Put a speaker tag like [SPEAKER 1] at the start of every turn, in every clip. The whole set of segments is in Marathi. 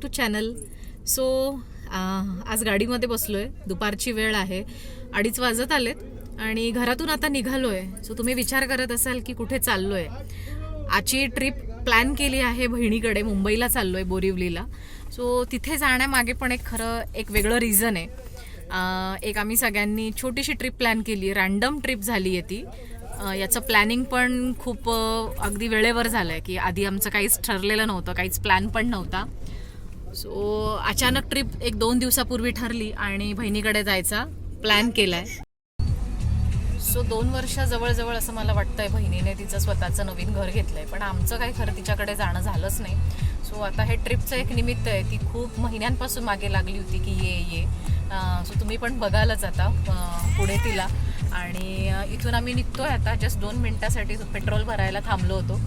[SPEAKER 1] To channel. सो आज गाडीमध्ये बसलो आहे. दुपारची वेळ आहे, 2:30 वाजत आलेत आणि घरातून आता निघालो आहे. सो तुम्ही विचार करत असाल की कुठे चाललो आहे. आजची ट्रिप प्लॅन केली आहे बहिणीकडे. मुंबईला चाललो आहे, बोरिवलीला. सो तिथे जाण्यामागे पण एक वेगळं रिझन आहे. एक आम्ही सगळ्यांनी छोटीशी ट्रिप प्लॅन केली. रॅन्डम ट्रिप झाली आहे ती. याचं प्लॅनिंग पण खूप अगदी वेळेवर झालं आहे की आधी आमचं काहीच ठरलेलं नव्हतं, काहीच प्लॅन पण नव्हता. सो अचानक ट्रिप 1-2 दिवसापूर्वी ठरली आणि बहिणीकडे जायचा प्लॅन केला आहे. सो 2 वर्ष जवळजवळ असं मला वाटतंय बहिणीने तिचं स्वतःचं नवीन घर घेतलं आहे, पण आमचं काही खरं तिच्याकडे जाणं झालंच नाही. सो आता हे ट्रिपचं एक निमित्त आहे. ती खूप महिन्यांपासून मागे लागली होती की ये. सो तुम्ही पण बघालच आता पुढे तिला. आणि इथून आम्ही निघतोय आता जस्ट 2 मिनिटासाठी. पेट्रोल भरायला थांबलो होतो.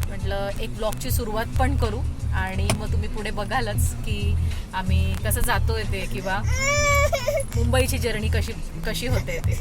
[SPEAKER 1] म्हटलं एक ब्लॉगची सुरुवात पण करू आणि मग तुम्ही पुढे बघालच की आम्ही कसं जातोय ते, किंवा मुंबईची जर्नी कशी होते ते.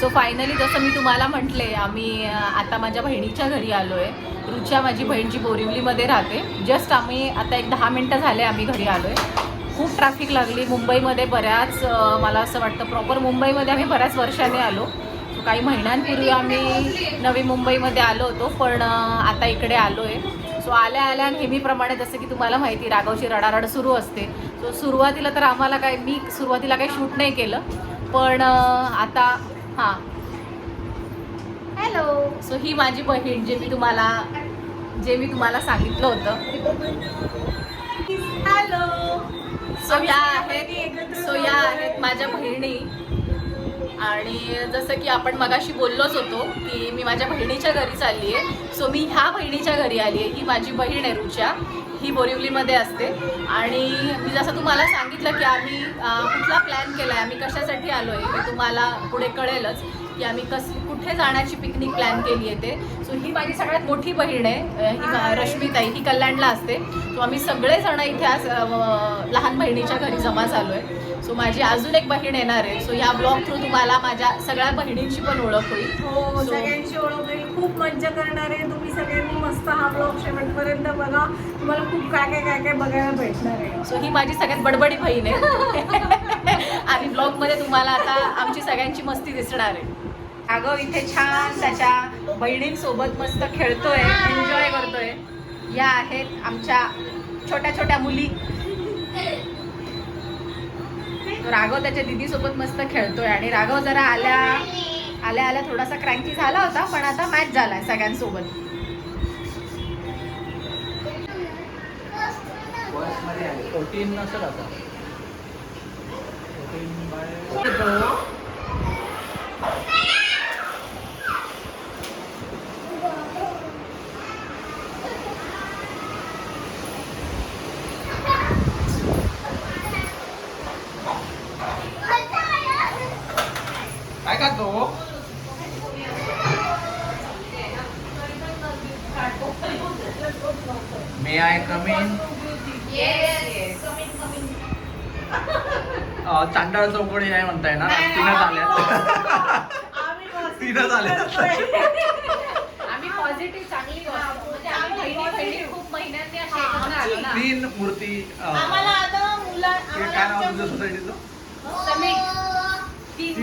[SPEAKER 1] सो फायनली जसं मी तुम्हाला म्हटले, आम्ही आता माझ्या बहिणीच्या घरी आलो आहे. रुच्या माझी बहीण जी बोरिवलीमध्ये राहते. जस्ट आम्ही आता एक 10 मिनटं झाले आम्ही घरी आलो आहे. खूप ट्रॅफिक लागली मुंबईमध्ये. मला असं वाटतं प्रॉपर मुंबईमध्ये आम्ही बऱ्याच वर्षाने आलो. सो काही महिन्यांपूर्वी आम्ही नवी मुंबईमध्ये आलो होतो, पण आता इकडे आलो आहे. सो आल्या नेहमीप्रमाणे जसं की तुम्हाला माहिती, राघवची रडारड सुरू असते. सो सुरुवातीला तर मी सुरुवातीला काही शूट नाही केलं, पण आता हां हॅलो. सो ही माझी बहीण, जे मी तुम्हाला सांगितलं होतं. हॅलो. सो या आहेत माझ्या बहिणी. आणि जसं की आपण मगाशी बोललोच होतो की मी माझ्या बहिणीच्या घरी चालली आहे. सो मी ह्या बहिणीच्या घरी आली आहे. ही माझी बहीण आहे रुच्या. ही बोरिवलीमध्ये असते. आणि मी जसं तुम्हाला सांगितलं की आम्ही कुठला प्लॅन केला आहे, आम्ही कशासाठी आलो आहे, हे तुम्हाला पुढे कळेलच की आम्ही कुठे जाण्याची पिकनिक प्लॅन केली आहे ते. सो ही माझी सगळ्यात मोठी बहीण आहे, ही रश्मीताई. ही कल्याणला असते. सो आम्ही सगळेजण इथे आज लहान बहिणीच्या घरी जमा झालो आहे. सो माझी अजून एक बहीण येणार आहे. सो ह्या ब्लॉग थ्रू तुम्हाला माझ्या सगळ्या बहिणींची पण ओळख होईल.
[SPEAKER 2] हो, सगळ्यांची ओळख होईल. खूप मज्जा करणार आहे. तुम्ही सगळ्यांनी मस्त हा ब्लॉग शेवटपर्यंत बघा. तुम्हाला खूप काय बघायला भेटणार आहे.
[SPEAKER 1] सो ही माझी सगळ्यात बडबडी बहीण आहे. आणि ब्लॉगमध्ये तुम्हाला आता आमची सगळ्यांची मस्ती दिसणार आहे. अगं इथे छान त्याच्या बहिणींसोबत मस्त खेळतोय, एन्जॉय करतोय. या आहेत आमच्या छोट्या छोट्या मुली. राघव त्याच्या दीदीसोबत मस्त खेळतोय. आणि राघव जरा आल्या थोडासा क्रँकी झाला होता, पण आता मॅच झालाय सगळ्यांसोबत.
[SPEAKER 3] काय करतो? मे आय कम इन? चांडाळ चौकडी नाही म्हणताय ना? तीनच आल्या.
[SPEAKER 1] आम्ही पॉझिटिव्ह चांगली म्हणजे आम्ही बहिणी खूप महिन्यांनी अशी एकत्र आलो ना.
[SPEAKER 3] 3 मूर्ती.
[SPEAKER 2] आम्हाला आता
[SPEAKER 3] काय नाव तुझ्या सोसायटीचं?
[SPEAKER 1] तीन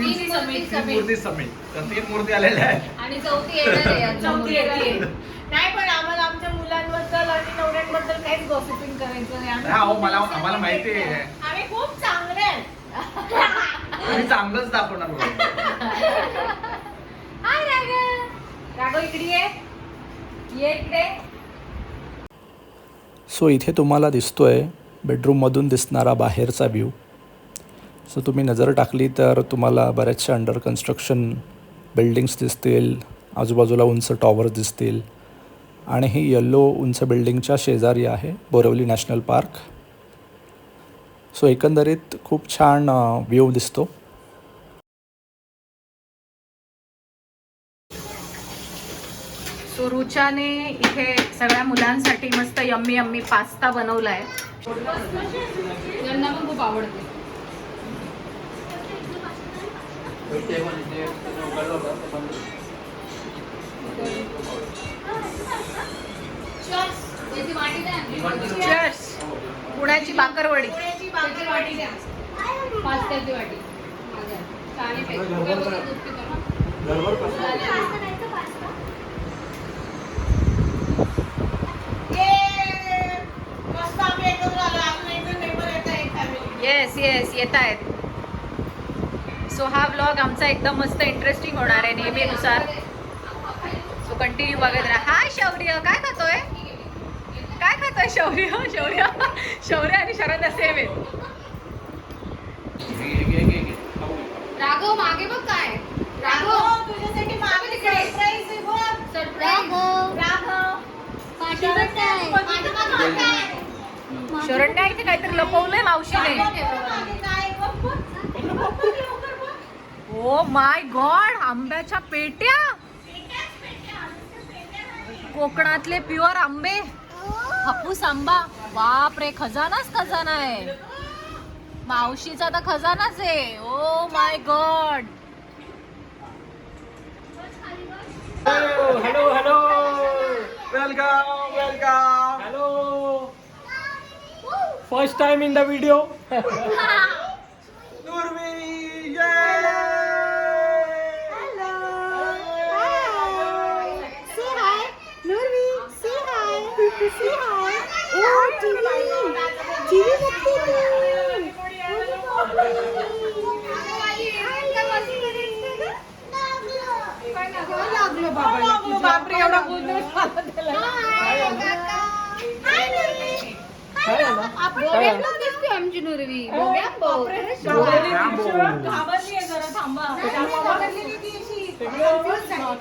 [SPEAKER 3] मूर्ती समिट. तर 3 मूर्ती आलेल्या आहेत
[SPEAKER 1] आणि चौथी येते.
[SPEAKER 2] नाही, पण आम्हाला आमच्या मुलांबद्दल आणि नवऱ्यांबद्दल काहीच गॉसिपिंग करायचं नाही.
[SPEAKER 3] आम्हाला माहिती आहे
[SPEAKER 2] आम्ही खूप चांगले आहेत.
[SPEAKER 3] आम्ही चांगलंच दाखवणार vlog.
[SPEAKER 1] हाय राघव इकडे ये इकडे.
[SPEAKER 4] सो इथे तुम्हाला दिसतोय बेडरूममधून दिसणारा बाहेरचा व्ह्यू. सो तुम्ही नजर टाकली तर तुम्हाला बऱ्याचशा अंडर कन्स्ट्रक्शन बिल्डिंग्स दिसतील, आजूबाजूला उंच टॉवर्स दिसतील आणि ही येल्लो उंच बिल्डिंगच्या शेजारी आहे बोरिवली नॅशनल पार्क. सो एकंदरीत खूप छान व्ह्यू दिसतो.
[SPEAKER 1] सो रुचाने इथे सगळ्या मुलांसाठी मस्त यम्मी यम्मी पास्ता बनवलाय. यांना पण खूप आवडते. Cheers. पुण्याची बाकरवडी.
[SPEAKER 5] पास्त्याची वाटी.
[SPEAKER 1] येस येस येत आहेत. सो हा व्लॉग आमचा एकदम मस्त इंटरेस्टिंग होणार आहे नेहमीनुसार. सो कंटिन्यू बघत राहा. हाय शौर्य, काय खातोय? काय खातोय शौर्य? शौर्य शौर्य आणि शरद सेम आहेत.
[SPEAKER 5] राघव मागे बघ काय. राघव
[SPEAKER 2] तुझ्यासाठी
[SPEAKER 5] मागे तिकडे.
[SPEAKER 2] सरप्राईज आहे बघ.
[SPEAKER 5] सरप्राईज.
[SPEAKER 1] शरण्या इथे काहीतरी लपवलंय मावशीने. ओ माय गॉड, आंब्याच्या पेट्या. कोकणातले प्युअर आंबे, हापूस आंबा. बाप रे, खजानाच खजाना आहे. मावशीचा तर खजानाच आहे. Oh my God.
[SPEAKER 3] Hello hello, welcome welcome.
[SPEAKER 6] Hello. First time in the video.
[SPEAKER 3] नुर्वी,
[SPEAKER 2] बापरे, एवढा गोंधळ झाला त्याला.
[SPEAKER 5] आमची नुरवी.
[SPEAKER 2] घाबरली आहे जरा, थांबा.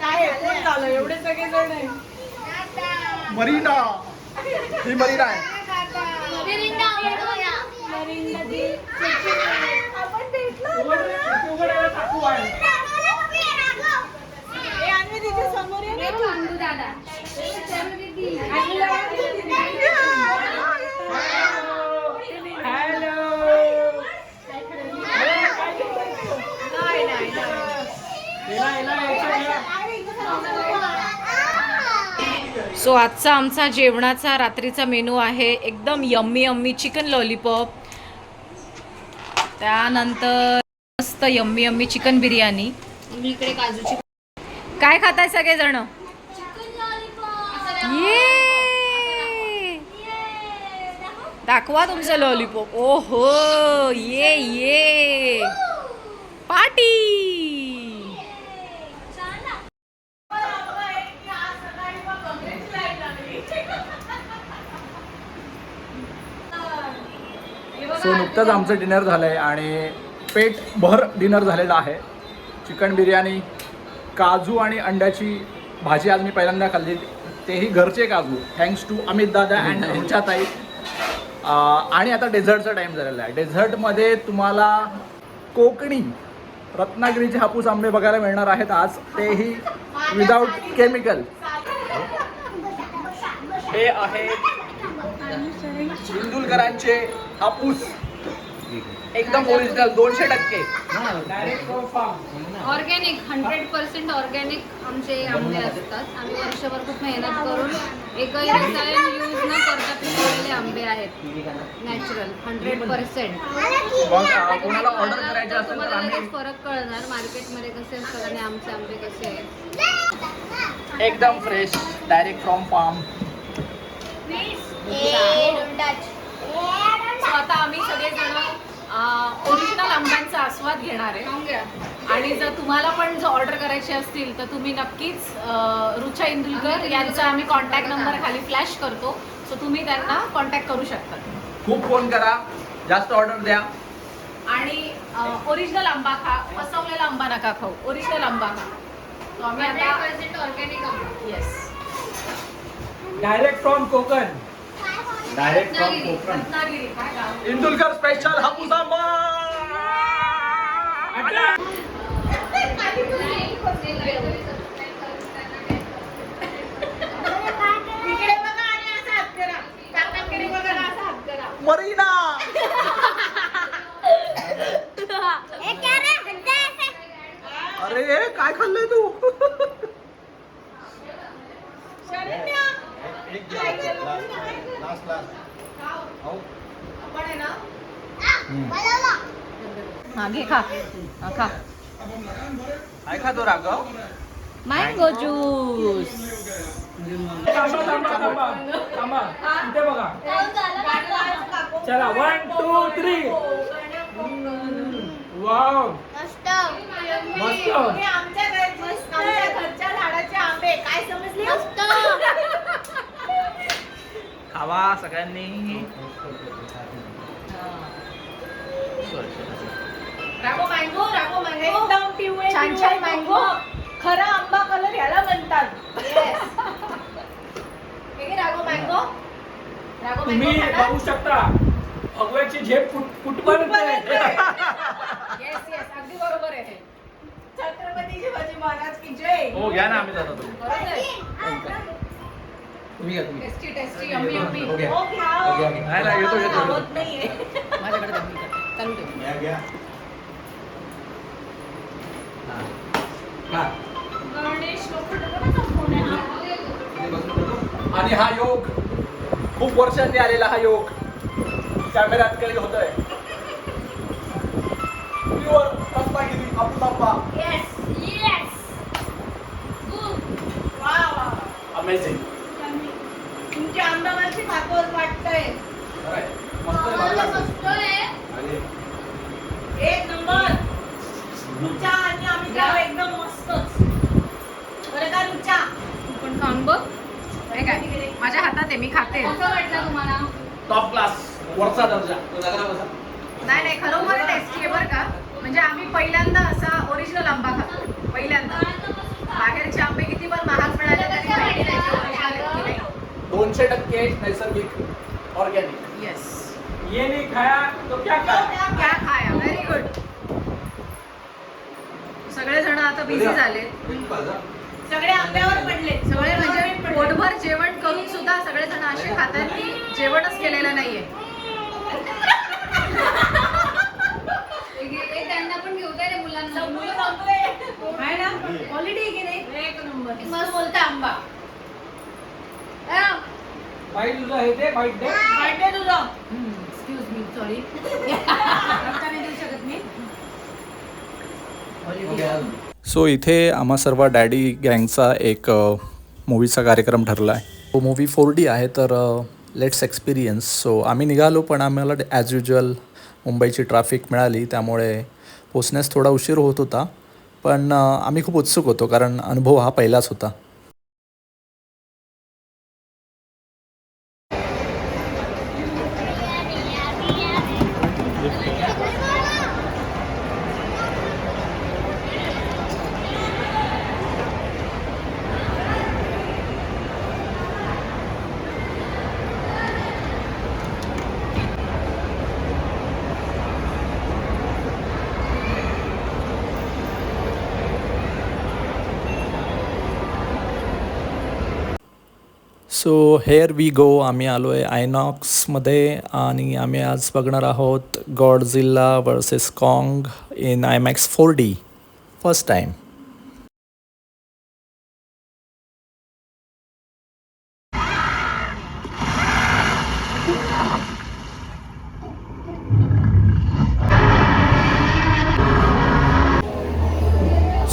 [SPEAKER 2] काय कोण झालं, एवढे सगळे जण आहे.
[SPEAKER 3] मरीना, ही मरीना आहे.
[SPEAKER 2] आपण भेटलो. ए, अन्वी तिथे समोर ये ना.
[SPEAKER 5] दादा.
[SPEAKER 1] सो आजचा आमचा जेवणाचा रात्रीचा मेनू आहे एकदम यम्मी यम्मी चिकन लॉलीपॉप. त्यानंतर मस्त यम्मी यम्मी चिकन बिर्याणी.
[SPEAKER 5] इकडे काजूची.
[SPEAKER 1] काय खाताय सगळेजण? ये दाखवा तुमचं लॉलीपॉप. ओहो, ये ये पार्टी.
[SPEAKER 3] सो नुकतंच आमचं डिनर झालं आहे आणि पेट भर डिनर झालेलं आहे. चिकन बिर्याणी, काजू आणि अंड्याची भाजी आज मी पहिल्यांदा खाल्ली, तेही घरचे काजू, थँक्स टू अमित दादा अँड रुचाताई. आणि आता डेझर्टचा टाईम झालेला आहे. डेझर्टमध्ये तुम्हाला कोकणी रत्नागिरीचे हापूस आंबे बघायला मिळणार आहेत आज, तेही विदाऊट केमिकल. हे आहे इंदुलकरांचे हापूस, एकदम ओरिजिनल 200%.
[SPEAKER 5] ऑर्गॅनिक 100% ऑर्गॅनिक आमचे आंबे असतात. आम्ही वर्षभर खूप मेहनत करून एकही रसायन यूज न करता पिकवलेले आंबे आहेत. नॅचरल 100%.
[SPEAKER 3] मग कोणाला ऑर्डर करायचे असेल तर
[SPEAKER 5] तुम्हाला
[SPEAKER 3] आम्ही
[SPEAKER 5] लगेच फरक कळणार मार्केटमध्ये कसे असतात आणि आमचे आंबे कसे आहेत.
[SPEAKER 3] एकदम fresh, direct from farm.
[SPEAKER 1] So आता आम्ही सगळेजण ओरिजिनल आंब्यांचा आस्वाद घेणार आहे.
[SPEAKER 5] खाऊन घ्या.
[SPEAKER 1] आणि जर तुम्हाला पण जर ऑर्डर करायची असतील तर तुम्ही नक्कीच रुचा इंदुलकर यांचा आम्ही कॉन्टॅक्ट नंबर खाली फ्लॅश करतो, सो तुम्ही त्यांना कॉन्टॅक्ट करू शकता.
[SPEAKER 3] खूप फोन करा, जास्त ऑर्डर द्या.
[SPEAKER 1] आणि ओरिजिनल आंबा खा, फसवलेला आंबा नका खाऊ, ओरिजिनल आंबा खा. So आम्ही आता
[SPEAKER 5] 100% ऑर्गॅनिक आंबा.
[SPEAKER 1] Yes
[SPEAKER 6] Direct from Konkan.
[SPEAKER 3] Direct from
[SPEAKER 5] Ratnagiri.
[SPEAKER 3] Konkan.
[SPEAKER 1] Ratnagiri काय गाव?
[SPEAKER 3] इंदुलकर स्पेशल हापूस आंबा.
[SPEAKER 2] इकडे बघा आणि असा हात करा. काकांकडे बघा आणि असा हात करा.
[SPEAKER 3] मरीना. अरे काय खाल्लंय तू?
[SPEAKER 2] शरण्या,
[SPEAKER 1] आपण आहे ना हा घे खा. हा, खा.
[SPEAKER 3] काय खातो राघव?
[SPEAKER 1] Mango juice.
[SPEAKER 6] थांबा. इथे बघा. चला 1 2 3. वाव. मस्त.
[SPEAKER 2] हे आमच्या घरच्या झाडाचे आंबे. काय समजले?
[SPEAKER 3] खावा सगळ्यांनी.
[SPEAKER 2] रागो मँगो एकदम पिवळे
[SPEAKER 1] छान छान मँगो.
[SPEAKER 2] खरा आंबा कलर याला म्हणतात. हे घे रागो मँगो. रागो
[SPEAKER 6] तुम्ही
[SPEAKER 2] मँगो खाणार?
[SPEAKER 6] बघू शकता भगव्याची झेप कुठपर्यंत आहे.
[SPEAKER 1] येस येस अगदी बरोबर आहे हे.
[SPEAKER 2] छत्रपती शिवाजी महाराज की जय.
[SPEAKER 3] हो घ्या ना, आम्ही जातो.
[SPEAKER 1] बरोबर आहे.
[SPEAKER 3] तुम्ही घ्या.
[SPEAKER 1] Tasty tasty yummy yummy.
[SPEAKER 2] हो घ्या.
[SPEAKER 3] नाही, नाही, येतो.
[SPEAKER 2] आवत नाहीये.
[SPEAKER 1] माझ्याकडे द्या, मी करते. चालू ठेव.
[SPEAKER 2] गणेश लोखंडे फोन आहे हा.
[SPEAKER 3] आणि हा योग खूप वर्षांनी आलेला हा योग कॅमेऱ्यात कैद होतोय. प्युअर रत्नागिरी हापूस आंबा.
[SPEAKER 2] Yes. वा वा.
[SPEAKER 3] अमेझिंग.
[SPEAKER 2] तुमच्या आंब्यावरची खातोच वाटतंय. एक नंबर. रुचा आणि आम्ही एकदम मस्तच. बरं का रुचा?
[SPEAKER 1] तू पण खाऊन बघ. हे काय माझ्या हातात आहे, मी खाते.
[SPEAKER 5] कसं वाटलं तुम्हाला?
[SPEAKER 3] टॉप क्लास, वरचा दर्जा.
[SPEAKER 1] नाही नाही खरोखर टेस्टी आहे बरं का. म्हणजे आम्ही पहिल्यांदा असा ओरिजिनल आंबा खातो, पहिल्यांदा. बाहेरचे आंबे किती पण महाग मिळाले तरी माहिती नाही की original आहेत की नाही.
[SPEAKER 3] 200% नैसर्गिक ऑर्गॅनिक.
[SPEAKER 1] येस.
[SPEAKER 6] ये नहीं खाया तो क्या खाया.
[SPEAKER 1] क्या खाया. Very good. सगळेजण आता बिझी झाले,
[SPEAKER 2] सगळे आंब्यावर पडले.
[SPEAKER 1] सगळे म्हणजे पोटभर जेवण करून सुद्धा सगळेजण असे खातात की जेवणच केलेलं नाहीये.
[SPEAKER 5] हे त्यांना पण घेऊ दे रे मुलांना.
[SPEAKER 2] मुलं संपले. आहे ना? क्वालिटी आहे की नाही? एक नंबर.
[SPEAKER 5] मस्त बोलता आंबा.
[SPEAKER 6] बाईट तुझं हे दे बाईट दे.
[SPEAKER 2] वाटते तुझं.
[SPEAKER 1] Excuse me, sorry. नाही देऊ शकत मी.
[SPEAKER 4] सो इथे आम्हा सर्व डॅडी गँगचा एक मूवीचा कार्यक्रम ठरला आहे. तो मूवी 4D आहे, तर लेट्स एक्सपिरियन्स. सो आम्ही निघालो, पण आम्हाला ॲज युजल मुंबईची ट्रॅफिक मिळाली, त्यामुळे पोचण्यास थोडा उशीर होत होता. पण आम्ही खूप उत्सुक होतो, कारण अनुभव हा पहिलाच होता. So here we go. आम्ही आलो आहे आयनॉक्समध्ये आणि आम्ही आज बघणार आहोत Godzilla versus Kong in IMAX 4D first time.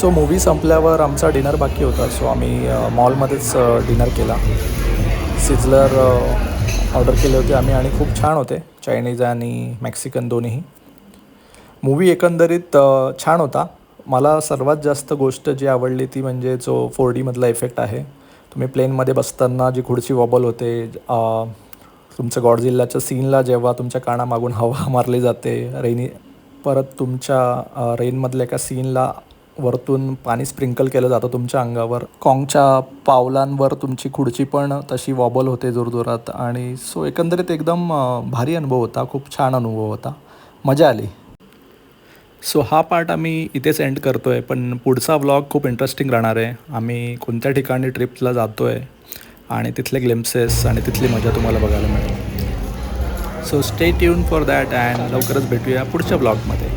[SPEAKER 4] So movie संपल्यावर आमचा डिनर बाकी होता, सो आम्ही मॉलमध्येच डिनर केला. सिझलर ऑर्डर केले होते आम्ही आणि खूप छान होते, चायनीज आणि मेक्सिकन दोन्हीही. मूवी एकंदरीत छान होता. मला सर्वात जास्त गोष्ट जी आवडली ती म्हणजे जो 4D मधला इफेक्ट आहे. तुम्ही प्लेनमध्ये बसताना जी खुर्ची वॉबल होते, तुमचं गॉडझिल्लाच्या सीनला जेव्हा तुमच्या कानामागून हवा मारली जाते, परत तुमच्या रेनमधल्या एका सीनला वरतून पाणी स्प्रिंकल केलं जातं तुमच्या अंगावर, काँगच्या पावलांवर तुमची खुर्ची पण तशी वॉबल होते जोरजोरात. आणि सो एकंदरीत एकदम भारी अनुभव होता, खूप छान अनुभव होता, मजा आली. सो हा पार्ट आम्ही इथेच एंड करतो आहे, पण पुढचा व्लॉग खूप इंटरेस्टिंग राहणार आहे. आम्ही कोणत्या ठिकाणी ट्रिपला जातो आहे आणि तिथले ग्लिम्सेस आणि तिथली मजा तुम्हाला बघायला मिळेल. So stay tune for that and लवकरच भेटूया पुढच्या ब्लॉगमध्ये.